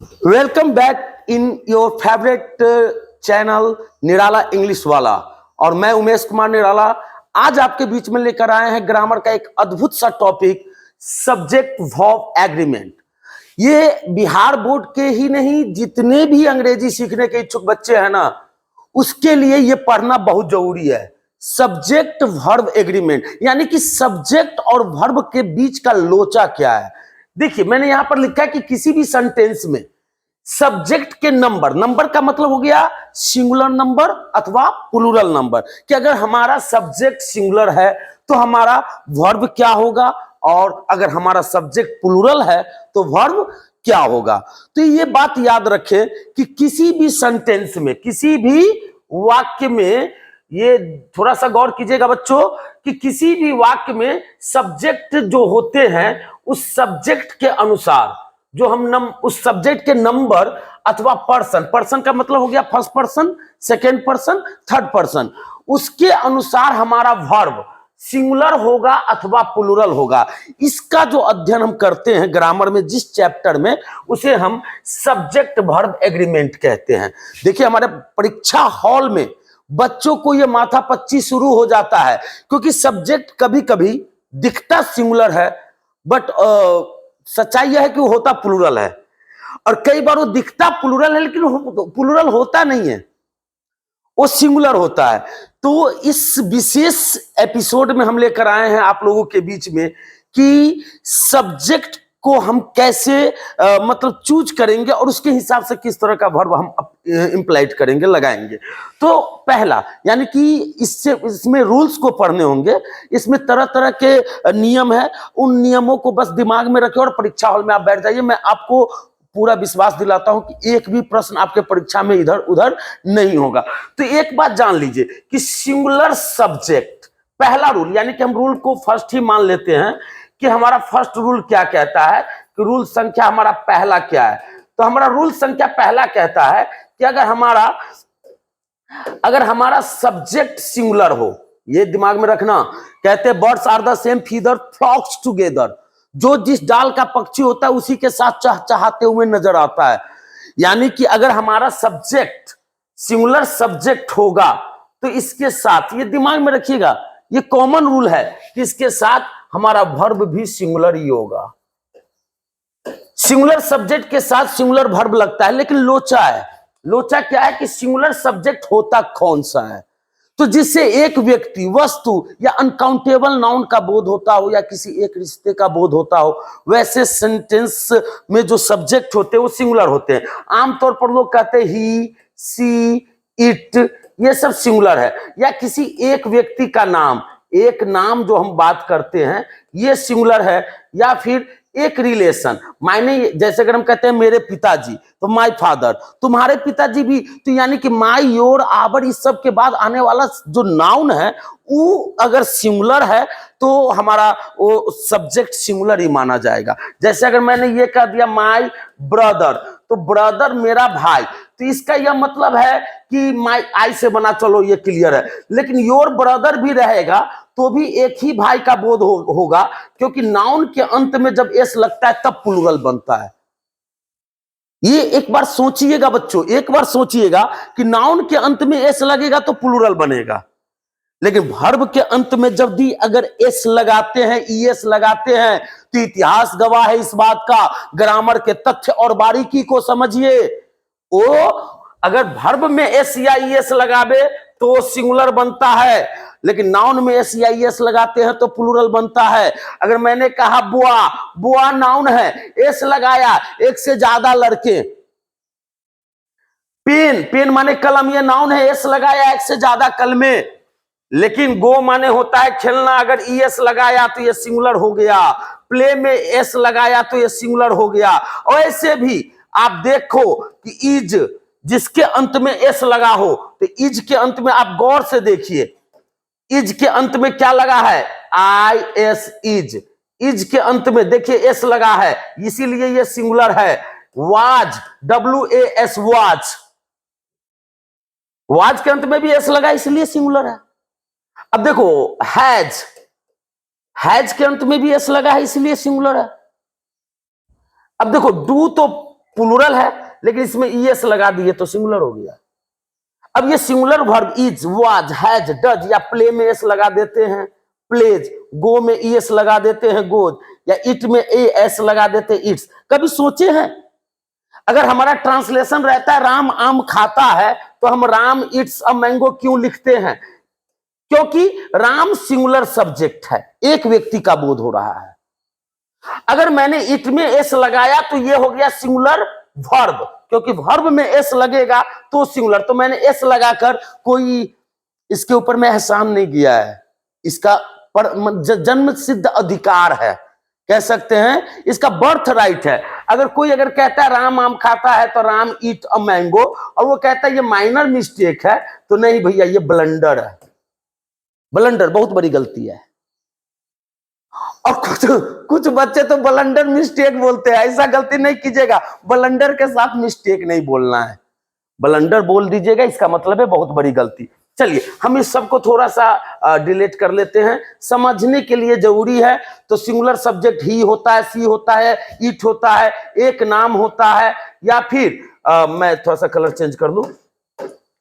Welcome back in your favourite channel Nirala English वाला। और मैं उमेश कुमार निराला आज आपके बीच में लेकर आए हैं ग्रामर का एक अद्भुत सा टॉपिक, सब्जेक्ट वर्ब एग्रीमेंट। ये बिहार बोर्ड के ही नहीं, जितने भी अंग्रेजी सीखने के इच्छुक बच्चे हैं ना, उसके लिए ये पढ़ना बहुत जरूरी है। सब्जेक्ट वर्ब एग्रीमेंट यानी कि सब्जेक्ट और वर्ब के बीच का लोचा क्या है। देखिए, मैंने यहां पर लिखा है कि किसी भी सेंटेंस में सब्जेक्ट के नंबर, नंबर का मतलब हो गया सिंगुलर नंबर अथवा प्लूरल नंबर, कि अगर हमारा सब्जेक्ट सिंगुलर है तो हमारा वर्ब क्या होगा, और अगर हमारा सब्जेक्ट प्लूरल है तो वर्ब क्या होगा। तो ये बात याद रखें कि किसी भी सेंटेंस में, किसी भी वाक्य में, ये थोड़ा सा गौर कीजिएगा बच्चों, कि किसी भी वाक्य में सब्जेक्ट जो होते हैं उस सब्जेक्ट के अनुसार जो हम उस सब्जेक्ट के नंबर अथवा पर्सन, पर्सन का मतलब हो गया first person, second person, third person, उसके अनुसार हमारा वर्ब सिंगुलर होगा अथवा प्लूरल होगा। इसका जो अध्ययन हम करते हैं ग्रामर में जिस चैप्टर में, उसे हम सब्जेक्ट वर्ब एग्रीमेंट कहते हैं। देखिए, हमारे परीक्षा हॉल में बच्चों को यह माथापच्ची शुरू हो जाता है, क्योंकि सब्जेक्ट कभी कभी दिखता सिंगुलर है, बट सच्चाई यह है कि वो होता प्लूरल है, और कई बार वो दिखता प्लूरल है लेकिन प्लूरल होता नहीं है, वो सिंगुलर होता है। तो इस विशेष एपिसोड में हम लेकर आए हैं आप लोगों के बीच में कि सब्जेक्ट को हम कैसे मतलब चूज करेंगे और उसके हिसाब से किस तरह का वर्ब हम इंप्लाइड करेंगे, लगाएंगे। तो पहला, यानी कि इसमें रूल्स को पढ़ने होंगे, इसमें तरह तरह के नियम है, उन नियमों को बस दिमाग में रखें और परीक्षा हॉल में आप बैठ जाइए। मैं आपको पूरा विश्वास दिलाता हूं कि एक भी प्रश्न आपके परीक्षा में इधर उधर नहीं होगा। तो एक बात जान लीजिए कि सिंगुलर सब्जेक्ट, पहला रूल, यानी कि हम रूल को फर्स्ट ही मान लेते हैं कि हमारा फर्स्ट रूल क्या कहता है, कि रूल संख्या हमारा पहला क्या है। तो हमारा रूल संख्या पहला कहता है कि अगर हमारा सब्जेक्ट सिंगुलर हो, ये दिमाग में रखना, कहते हैं birds are the same feather flocks together, जो जिस डाल का पक्षी होता है उसी के साथ चहचहाते हुए नजर आता है। यानी कि अगर हमारा सब्जेक्ट सिंगुलर सब्जेक्ट होगा तो इसके साथ, ये दिमाग में रखिएगा, ये कॉमन रूल है कि इसके साथ हमारा वर्ब भी सिंगुलर ही होगा। सिंगुलर सब्जेक्ट के साथ सिंगुलर वर्ब लगता है, लेकिन लोचा है। लोचा क्या है कि सिंगुलर सब्जेक्ट होता कौन सा है, तो जिससे एक व्यक्ति, वस्तु या अनकाउंटेबल नाउन का बोध होता हो या किसी एक रिश्ते का बोध होता हो, वैसे सेंटेंस में जो सब्जेक्ट होते हैं वो सिंगुलर होते हैं। आमतौर पर लोग कहते हैं ही, सी, इट, ये सब सिंगुलर है। या किसी एक व्यक्ति का नाम, एक नाम जो हम बात करते हैं ये सिंगुलर है। या फिर एक रिलेशन, मायने जैसे अगर हम कहते हैं मेरे पिताजी, तो माय फादर, तुम्हारे पिताजी भी, तो यानी कि माय, योर, आवर, इस सब के बाद आने वाला जो नाउन है वो अगर सिंगुलर है तो हमारा वो सब्जेक्ट सिंगुलर ही माना जाएगा। जैसे अगर मैंने ये कह दिया माय ब्रदर, तो ब्रदर मेरा भाई, तो इसका यह मतलब है कि माय आई से बना, चलो ये क्लियर है। लेकिन योर ब्रदर भी रहेगा तो भी एक ही भाई का बोध होगा, क्योंकि नाउन के अंत में जब एस लगता है तब प्लूरल बनता है। ये एक बार सोचिएगा बच्चों, एक बार सोचिएगा कि नाउन के अंत में एस लगेगा तो प्लूरल बनेगा, लेकिन वर्ब के अंत में जब भी अगर एस लगाते हैं, ईएस लगाते हैं, तो इतिहास गवाह है इस बात का। ग्रामर के तथ्य और बारीकी को समझिए। ओ अगर वर्ब में एस या ईएस लगावे तो सिंगुलर बनता है, लेकिन नाउन में एस या ईएस लगाते हैं तो प्लूरल बनता है। अगर मैंने कहा बुआ, बुआ नाउन है, एस लगाया, एक से ज्यादा लड़के। पेन, पेन माने कलम, ये नाउन है, एस लगाया, एक से ज्यादा कलमे। लेकिन गो माने होता है खेलना, अगर ईएस लगाया तो ये सिंगुलर हो गया। प्ले में एस लगाया तो ये सिंगुलर हो गया। और ऐसे भी आप देखो कि इज, जिसके अंत में एस लगा हो, तो इज के अंत में आप गौर से देखिए, इज के अंत में क्या लगा है, आई एस, इज। इज के अंत में देखिए एस लगा है, इसीलिए ये सिंगुलर है। वाज, WAS, वाज, वाज के अंत में भी एस लगा, इसलिए सिंगुलर है। अब देखो हैज, हैज के अंत में भी एस लगा है, इसलिए सिंगुलर है। अब देखो डू, तो प्लूरल है लेकिन इसमें ईएस लगा दिए तो सिंगुलर हो गया। अब ये singular verb is, was, has, does या प्ले में एस लगा देते हैं प्लेज, गो में ईएस लगा देते हैं गोज, या इट में एस लगा देते हैं इट्स। कभी सोचे हैं अगर हमारा ट्रांसलेशन रहता है राम आम खाता है तो हम राम इट्स अ मैंगो क्यों लिखते हैं? क्योंकि राम सिंगुलर सब्जेक्ट है, एक व्यक्ति का बोध हो रहा है। अगर मैंने इट में एस लगाया तो ये हो गया सिंगुलर वर्ब, क्योंकि वर्ब में एस लगेगा तो सिंगुलर। तो मैंने एस लगाकर कोई इसके ऊपर में एहसान नहीं किया है, इसका जन्म सिद्ध अधिकार है, कह सकते हैं इसका बर्थ राइट है। अगर कोई अगर कहता है राम आम खाता है तो राम ईट अ मैंगो, और वो कहता है ये माइनर मिस्टेक है, तो नहीं भैया ये ब्लंडर है, ब्लंडर बहुत बड़ी गलती है। और कुछ बच्चे तो ब्लंडर मिस्टेक बोलते हैं, ऐसा गलती नहीं कीजिएगा, ब्लंडर के साथ मिस्टेक नहीं बोलना है, ब्लंडर बोल दीजिएगा, इसका मतलब है बहुत बड़ी गलती। चलिए हम इस सब को थोड़ा सा डिलीट कर लेते हैं, समझने के लिए जरूरी है। तो सिंगुलर सब्जेक्ट ही होता है, सी होता है, इट होता है, एक नाम होता है, या फिर मैं थोड़ा सा कलर चेंज कर दूं,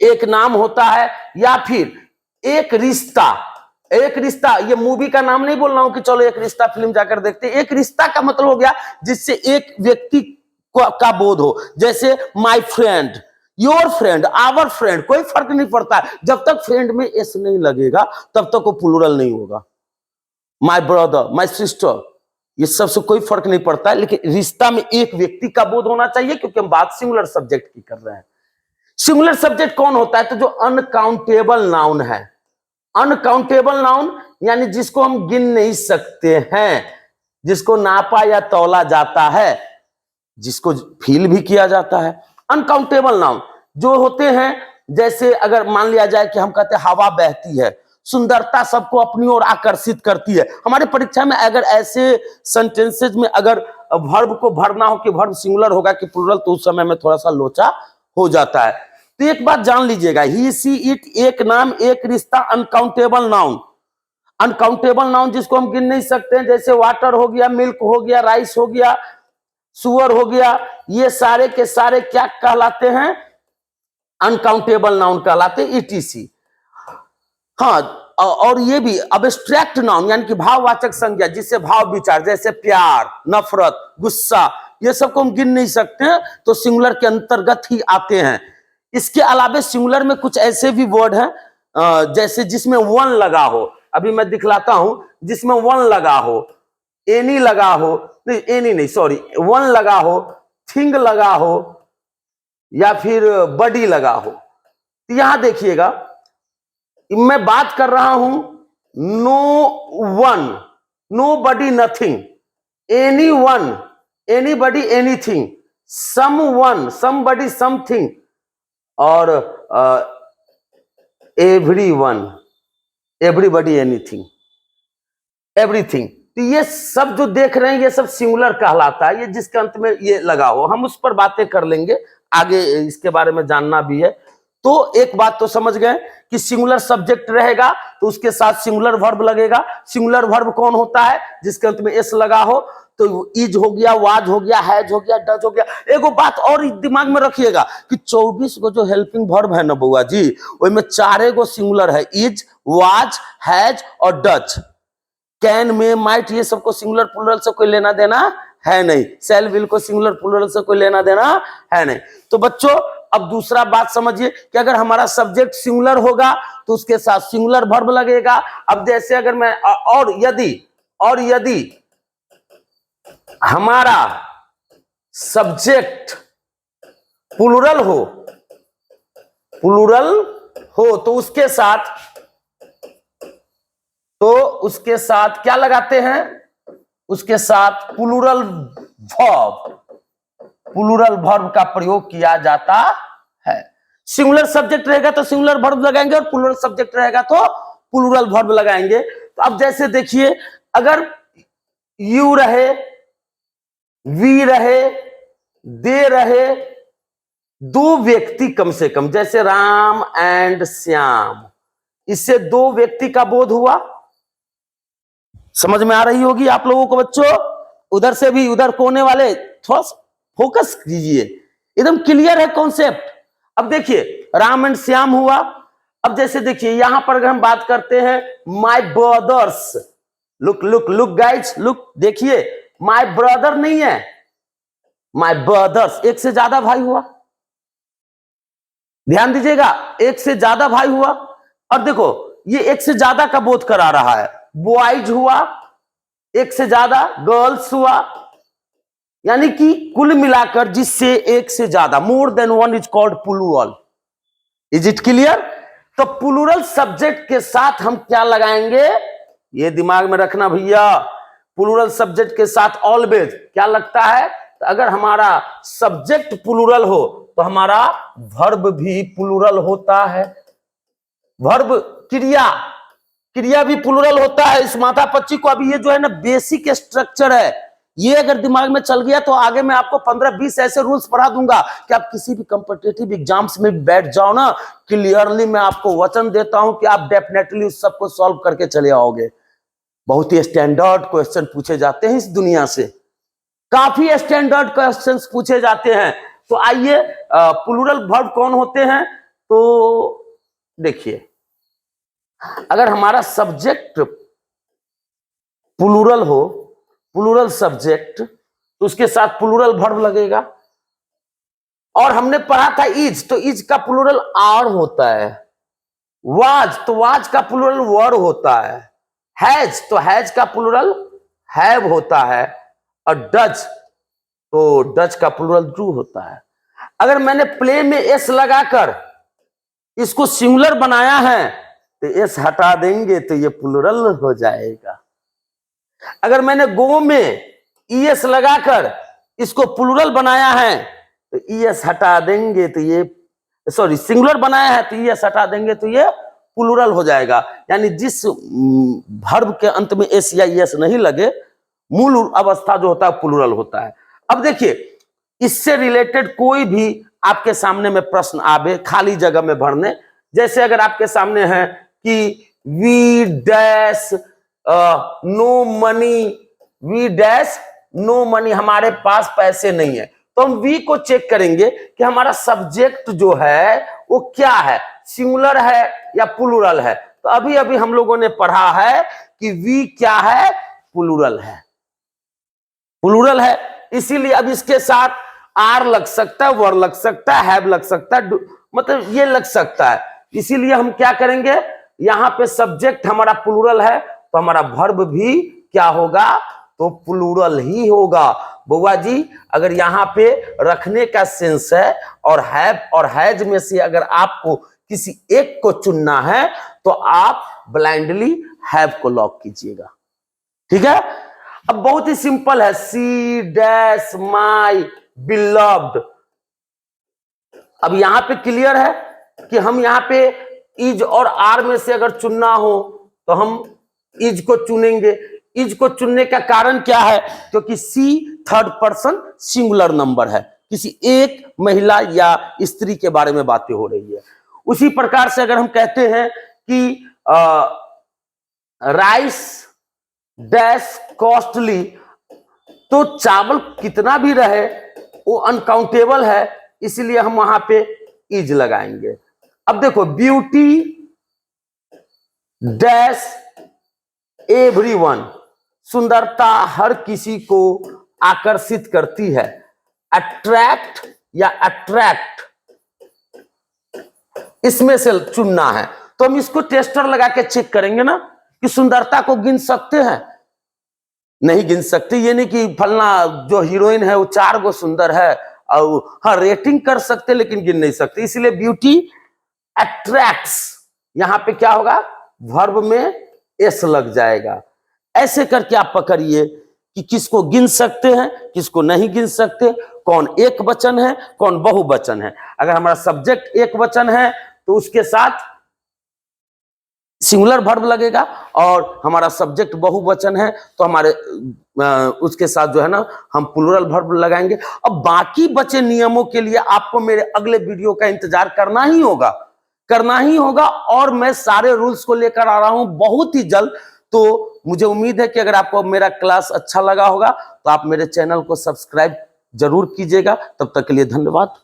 एक नाम होता है, या फिर एक रिश्ता। एक रिश्ता, ये मूवी का नाम नहीं बोल रहा हूं कि चलो एक रिश्ता फिल्म जाकर देखते हैं। एक रिश्ता का मतलब हो गया जिससे एक व्यक्ति का बोध हो, जैसे my friend, your friend, our friend, कोई फर्क नहीं पड़ता। जब तक फ्रेंड में एस नहीं लगेगा तब तक वो प्लूरल नहीं होगा। माय ब्रदर, माय सिस्टर, ये सबसे कोई फर्क नहीं पड़ता है, लेकिन रिश्ता में एक व्यक्ति का बोध होना चाहिए, क्योंकि हम बात सिंगुलर सब्जेक्ट की कर रहे हैं। सिंगुलर सब्जेक्ट कौन होता है? तो जो अनकाउंटेबल नाउन है, अनकाउंटेबल नाउन यानी जिसको हम गिन नहीं सकते हैं, जिसको नापा या तौला जाता है, जिसको फील भी किया जाता है। अनकाउंटेबल नाउन जो होते हैं, जैसे अगर मान लिया जाए कि हम कहते हैं हवा बहती है, सुंदरता सबको अपनी ओर आकर्षित करती है। हमारे परीक्षा में अगर ऐसे सेंटेंसेज में अगर वर्ब को भरना हो कि वर्ब सिंगुलर होगा कि प्लूरल, तो उस समय में थोड़ा सा लोचा हो जाता है। तो एक बात जान लीजिएगा, ही, सी, इट, एक नाम, एक रिश्ता, अनकाउंटेबल नाउन। अनकाउंटेबल नाउन जिसको हम गिन नहीं सकते हैं, जैसे वाटर हो गया, मिल्क हो गया, राइस हो गया, सुअर हो गया, ये सारे के सारे क्या कहलाते हैं? अनकाउंटेबल नाउन कहलाते, ईटीसी। हाँ, और ये भी अब्स्ट्रैक्ट नाउन यानी कि भाववाचक संज्ञा, जिससे भाव विचार, जैसे प्यार, नफरत, गुस्सा, ये सबको हम गिन नहीं सकते हैं, तो सिंगुलर के अंतर्गत ही आते हैं। इसके अलावा सिंगुलर में कुछ ऐसे भी वर्ड हैं जैसे जिसमें वन लगा हो, अभी मैं दिखलाता हूं, जिसमें वन लगा हो, एनी लगा हो, नहीं एनी नहीं सॉरी, वन लगा हो, थिंग लगा हो, या फिर बडी लगा हो। तो यहां देखिएगा, मैं बात कर रहा हूं no one, nobody nothing, anyone, anybody anything, someone, somebody something, और एवरीवन, एवरीबडी एनीथिंग, एवरीथिंग। तो ये सब जो देख रहे हैं ये सब सिंगुलर कहलाता है, ये जिसके अंत में ये लगा हो। हम उस पर बातें कर लेंगे आगे, इसके बारे में जानना भी है। तो एक बात तो समझ गए कि सिंगुलर सब्जेक्ट रहेगा तो उसके साथ सिंगुलर वर्ब लगेगा। सिंगुलर वर्ब कौन होता है? जिसके अंत में एस लगा हो, तो इज हो गया, वाज हो गया, हैज हो गया, डज हो गया। एगो बात और दिमाग में रखिएगा कि 24 को जो हेल्पिंग वर्ब है ना बउआ जी, उसमें 4 गो सिंगुलर है, इज, वाज, हैज और डज। कैन, में, माइट, ये सबको सिंगुलर प्लूरल से कोई लेना देना है नहीं। सेल, विल को सिंगुलर प्लूरल से कोई लेना देना है नहीं। तो बच्चों अब दूसरा बात समझिए कि अगर हमारा सब्जेक्ट सिंगुलर होगा तो उसके साथ सिंगुलर वर्ब लगेगा। अब जैसे अगर मैं और यदि हमारा सब्जेक्ट प्लूरल हो तो उसके साथ क्या लगाते हैं? उसके साथ प्लूरल वर्ब का प्रयोग किया जाता है। सिंगुलर सब्जेक्ट रहेगा तो सिंगुलर वर्ब लगाएंगे, और प्लूरल सब्जेक्ट रहेगा तो प्लूरल वर्ब लगाएंगे। तो अब जैसे देखिए, अगर यू रहे, वी रहे, दे रहे, 2 व्यक्ति कम से कम, जैसे राम एंड श्याम, इससे 2 व्यक्ति का बोध हुआ। समझ में आ रही होगी आप लोगों को बच्चों? उधर से भी, उधर कोने वाले थोड़ा फोकस कीजिए, एकदम क्लियर है कॉन्सेप्ट। अब देखिए राम एंड श्याम हुआ। अब जैसे देखिए यहां पर अगर हम बात करते हैं my brothers, look look look guys, look देखिए माय ब्रदर नहीं है, माय ब्रदर्स, एक से ज्यादा भाई हुआ, ध्यान दीजिएगा, एक से ज्यादा भाई हुआ। और देखो ये एक से ज्यादा का बोध करा रहा है, बॉयज हुआ, एक से ज्यादा गर्ल्स हुआ, यानी कि कुल मिलाकर जिससे एक से ज्यादा, more than one is called plural. Is it clear? तो प्लूरल सब्जेक्ट के साथ हम क्या लगाएंगे, ये दिमाग में रखना भैया, प्लूरल सब्जेक्ट के साथ ऑलवेज क्या लगता है, तो अगर हमारा सब्जेक्ट प्लूरल हो तो हमारा वर्ब भी प्लूरल होता है। वर्ब क्रिया, क्रिया भी प्लूरल होता है। इस माथा पच्ची को अभी ये जो है ना बेसिक स्ट्रक्चर है, ये अगर दिमाग में चल गया तो आगे मैं आपको 15-20 ऐसे रूल्स पढ़ा दूंगा कि आप किसी भी कॉम्पिटिटिव एग्जाम्स में बैठ जाओ ना, क्लियरली मैं आपको वचन देता हूं कि आप डेफिनेटली उस सबको सॉल्व करके चले आओगे। बहुत ही स्टैंडर्ड क्वेश्चन पूछे जाते हैं इस दुनिया से, काफी स्टैंडर्ड क्वेश्चंस पूछे जाते हैं। तो आइए प्लूरल वर्ब कौन होते हैं, तो देखिए अगर हमारा सब्जेक्ट प्लूरल हो, प्लूरल सब्जेक्ट, तो उसके साथ प्लूरल वर्ब लगेगा। और हमने पढ़ा था इज, तो इज का प्लूरल आर होता है। वाज, तो वाज का प्लूरल वर होता है। हैज, तो हैज का प्लूरल हैव होता है। और डज, तो डज का प्लूरल डू होता है। अगर मैंने प्ले में एस लगाकर इसको सिंगुलर बनाया है तो एस हटा देंगे तो ये प्लूरल हो जाएगा। अगर मैंने गो में ईएस लगाकर इसको प्लूरल बनाया है तो ईएस हटा देंगे तो ये, सॉरी सिंगुलर बनाया है तो ईएस हटा देंगे तो ये प्लूरल हो जाएगा। यानी जिस वर्ब के अंत में एस या ईएस नहीं लगे, मूल अवस्था जो होता है प्लूरल होता है। अब देखिए इससे रिलेटेड कोई भी आपके सामने में प्रश्न आवे खाली जगह में भरने, जैसे अगर आपके सामने है कि we dash no money, we dash no money, हमारे पास पैसे नहीं है, तो हम वी को चेक करेंगे कि हमारा सब्जेक्ट जो है वो क्या है, सिंगुलर है या प्लूरल है। तो अभी अभी हम लोगों ने पढ़ा है कि वी क्या है, प्लूरल है, प्लूरल है। इसीलिए अब इसके साथ आर लग सकता है, वर लग सकता है, हैव लग सकता है, मतलब ये लग सकता है। इसीलिए हम क्या करेंगे, यहां पे सब्जेक्ट हमारा प्लूरल है तो हमारा वर्ब भी क्या होगा, तो प्लूरल ही होगा। बुआ जी अगर यहाँ पे रखने का सेंस है और हैव और हैज में से अगर आपको किसी एक को चुनना है तो आप ब्लाइंडली हैव को लॉक कीजिएगा, ठीक है। अब बहुत ही सिंपल है, सी डैश माई बिलव्ड। अब यहां पे क्लियर है कि हम यहां पे इज और आर में से अगर चुनना हो तो हम इज को चुनेंगे। इज को चुनने का कारण क्या है, क्योंकि सी थर्ड पर्सन सिंगुलर नंबर है, किसी एक महिला या स्त्री के बारे में बातें हो रही है। उसी प्रकार से अगर हम कहते हैं कि राइस डैश कॉस्टली, तो चावल कितना भी रहे वो अनकाउंटेबल है, इसलिए हम वहां पे इज लगाएंगे। अब देखो ब्यूटी डैश एवरीवन, सुंदरता हर किसी को आकर्षित करती है। अट्रैक्ट या अट्रैक्ट, इसमें से चुनना है तो हम इसको टेस्टर लगा के चेक करेंगे ना कि सुंदरता को गिन सकते हैं, नहीं गिन सकते। ये नहीं कि फलना जो हीरोइन है वो 4 गो सुंदर है, और हाँ रेटिंग कर सकते लेकिन गिन नहीं सकते। इसलिए ब्यूटी अट्रैक्ट्स, यहां पे क्या होगा, वर्ब में एस लग जाएगा। ऐसे करके आप पकड़िए कि किसको गिन सकते हैं, किसको नहीं गिन सकते, कौन एक वचन है, कौन बहुवचन है। अगर हमारा सब्जेक्ट एक वचन है तो उसके साथ सिंगुलर वर्ब लगेगा, और हमारा सब्जेक्ट बहुवचन है तो हमारे उसके साथ जो है ना हम प्लूरल वर्ब लगाएंगे। अब बाकी बचे नियमों के लिए आपको मेरे अगले वीडियो का इंतजार करना ही होगा, करना ही होगा। और मैं सारे रूल्स को लेकर आ रहा हूं बहुत ही जल्द। तो मुझे उम्मीद है कि अगर आपको मेरा क्लास अच्छा लगा होगा तो आप मेरे चैनल को सब्सक्राइब जरूर कीजिएगा। तब तक के लिए धन्यवाद।